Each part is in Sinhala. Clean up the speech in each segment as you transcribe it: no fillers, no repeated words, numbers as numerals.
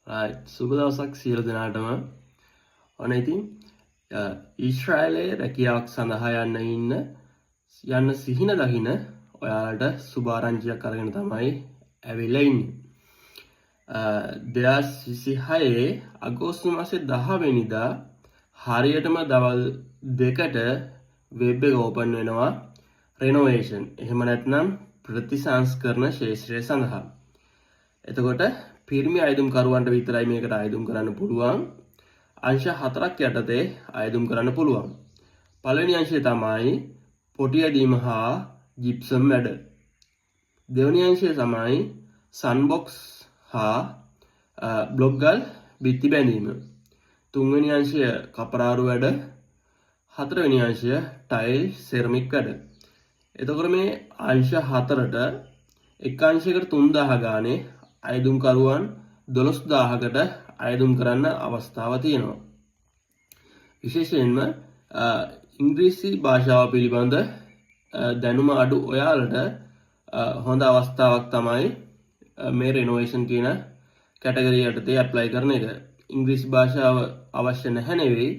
right සුබ දවසක් සියලු දෙනාටම. ඔන්න ඉතින් ඊශ්‍රායලයේ රැකියාවක් සඳහා යන්න සිහින දකින ඔයාලට සුභාරංචියක් අරගෙන තමයි ඇවිල්ලා ඉන්නේ. 2026 අගෝස්තු මාසේ 10 වෙනිදා හරියටම දවල් 2ට වෙබ් එක ඕපන් වෙනවා රෙනෝවේෂන්. එහෙම නැත්නම් ප්‍රතිසංස්කරණ ශාස්ත්‍රය සඳහා. එතකොට පිරිමි අයදුම්කරුවන්ට විතරයි මේකට අයදුම් කරන්න පුළුවන්. අංශ 4ක් යටතේ අයදුම් කරන්න පුළුවන්. පළවෙනි අංශය තමයි පොටි ඇදීම හා ජිප්සම් වැඩ. දෙවෙනි අංශය තමයි සන්බොක්ස් හා බ්ලොක්ගල් බිත්ති බැඳීම. තුන්වෙනි අංශය කපරාරු වැඩ. හතරවෙනි අංශය ටයිල් සෙරමික් වැඩ. එතකොට මේ අංශ 4ට එක් අංශයකට 3000 ගානේ අයදුම්කරුවන් 12000කට අයදුම් කරන්න අවස්ථාව තියෙනවා. විශේෂයෙන්ම ඉංග්‍රීසි භාෂාව පිළිබඳ දැනුම අඩු ඔයාලට හොඳ අවස්ථාවක් තමයි මේ රෙනෝවේෂන් කියන කැටගරිය යටතේ ඇප්ලයි කරන එක. ඉංග්‍රීසි භාෂාව අවශ්‍ය නැහැ නෙවෙයි,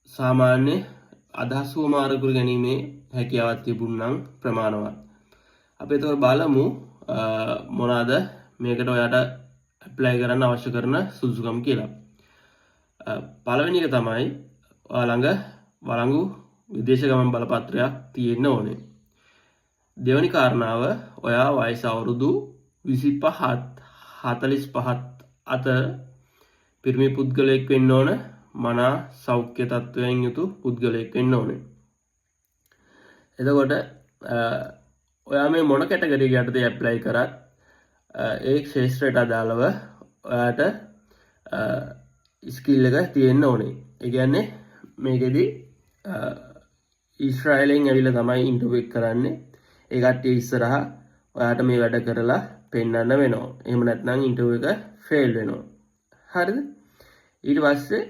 සාමාන්‍ය අදහස් වමාරු කර ගැනීමේ හැකියාවක් තිබුණනම් ප්‍රමාණවත්. අපි එතකොට බලමු මොනවාද මේකට ඔයාට ඇප්ලයි කරන්න අවශ්‍ය කරන සුදුසුකම් කියලා. පළවෙනි එක තමයි ඔයා ළඟ වළංගු විදේශ ගමන් බලපත්‍රයක් තියෙන්න ඕනේ. දෙවෙනි කාරණාව ඔයා වයස අවුරුදු 25 45 අතර පිරිමි පුද්ගලයෙක් වෙන්න ඕන. මනා සෞඛ්‍ය තත්ත්වයෙන් යුතු පුද්ගලයෙක් වෙන්න ඕනේ. එතකොට ඔයා මේ මොන කැටගරියක යටතේ ඇප්ලයි කරත් ඒ ක්ෂේත්‍රයට අදාළව ඔයාට ස්කිල් එක තියෙන්න ඕනේ. ඒ කියන්නේ මේකෙදි ඊශ්‍රායලෙන් ඇවිල්ලා තමයි ඉන්ටර්විව් එක කරන්නේ. ඒ කට්ටිය ඉස්සරහා ඔයාට මේ වැඩ කරලා පෙන්නන්න වෙනවා. එහෙම නැත්නම් ඉන්ටර්විව් එක ෆේල් වෙනවා. හරිද? ඊට පස්සේ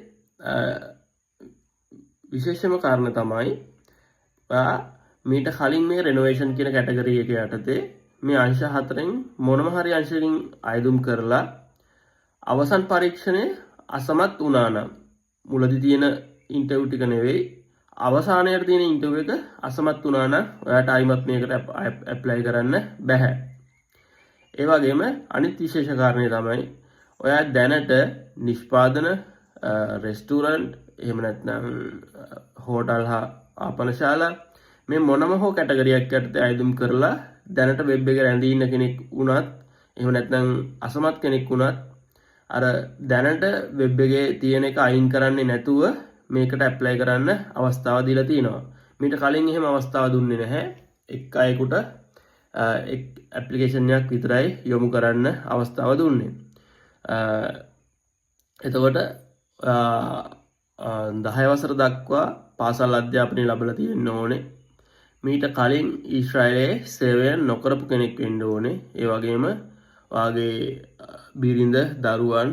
විශේෂම කාරණා තමයි ඔයා මීට කලින් මේ රෙනෝවේෂන් කියන කැටගරි එක යටතේ මේ අංශ 4න් මොනම හරි අංශයකින් අයදුම් කරලා අවසන් පරීක්ෂණය අසමත් වුණා නම්, මුලදී තියෙන ඉන්ටර්විව් ටික නෙවෙයි අවසානයේ තියෙන ඉන්ටර්විව් එක අසමත් වුණා නම් ඔයාට ආයිමත් මේකට ඇප්ලයි කරන්න බෑ. ඒ වගේම අනිත් විශේෂ කාරණේ තමයි ඔයා දැනට නිෂ්පාදන, රෙස්ටුරන්ට්, එහෙම නැත්නම් හෝටල් හා ආපනශාලා මේ මොනම හෝ කැටගරියක් යටතේ අයදුම් කරලා දැනට වෙබ් එක රැඳී ඉන්න කෙනෙක් වුණත්, එහෙම නැත්නම් අසමත් කෙනෙක් වුණත් අර දැනට වෙබ් එකේ තියෙන එක අයින් කරන්නේ නැතුව මේකට ඇප්ලයි කරන්න අවස්ථාව දීලා තිනවා. මීට කලින් එහෙම අවස්ථාව දුන්නේ නැහැ. එක් අයෙකුට එක් ඇප්ලිකේෂන් එකක් විතරයි යොමු කරන්න අවස්ථාව දුන්නේ. එතකොට 10 වසර දක්වා පාසල් අධ්‍යාපනය ලැබලා තියෙන්න ඕනේ. මීට කලින් ඊශ්‍රායලයේ සේවය නොකරපු කෙනෙක් වෙන්න ඕනේ. ඒ වගේම වාගේ බිරිඳ, දරුවන්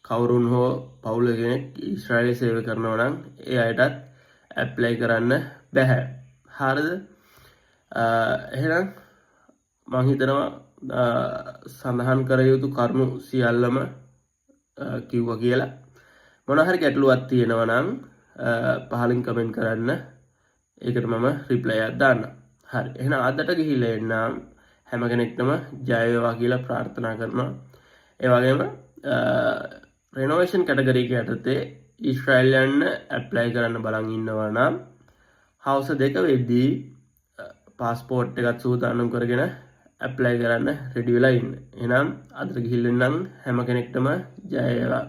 කවුරුන් හෝ පවුල කෙනෙක් ඊශ්‍රායලයේ සේවය කරනවා නම් ඒ අයටත් ඇප්ලයි කරන්න බැහැ. හරිද? එහෙනම් මම හිතනවා සඳහන් කර යුතු කරුණු සියල්ලම කිව්වා කියලා. මොන හරි ගැටලුවක් තියෙනවා නම් පහලින් කමෙන්ට් කරන්න. ඒකට මම රිප්ලයි එකක් දාන්නම්. හරි. එහෙනම් අදට ගිහිල්ලා එන්නම්. හැම කෙනෙක්ටම ජය වේවා කියලා ප්‍රාර්ථනා කරනවා. ඒ වගේම රෙනෝවේෂන් කැටගරි එක යටතේ ඊශ්‍රායලයන් ඇප්ලයි කරන්න බලන් ඉන්නවා නම් හවස 2 වෙද්දී පාස්පෝර්ට් එකත් සූදානම් කරගෙන ඇප්ලයි කරන්න රෙඩි වෙලා ඉන්න. එහෙනම් අදට ගිහිල්ලා එන්නම්. හැම කෙනෙක්ටම ජය වේවා.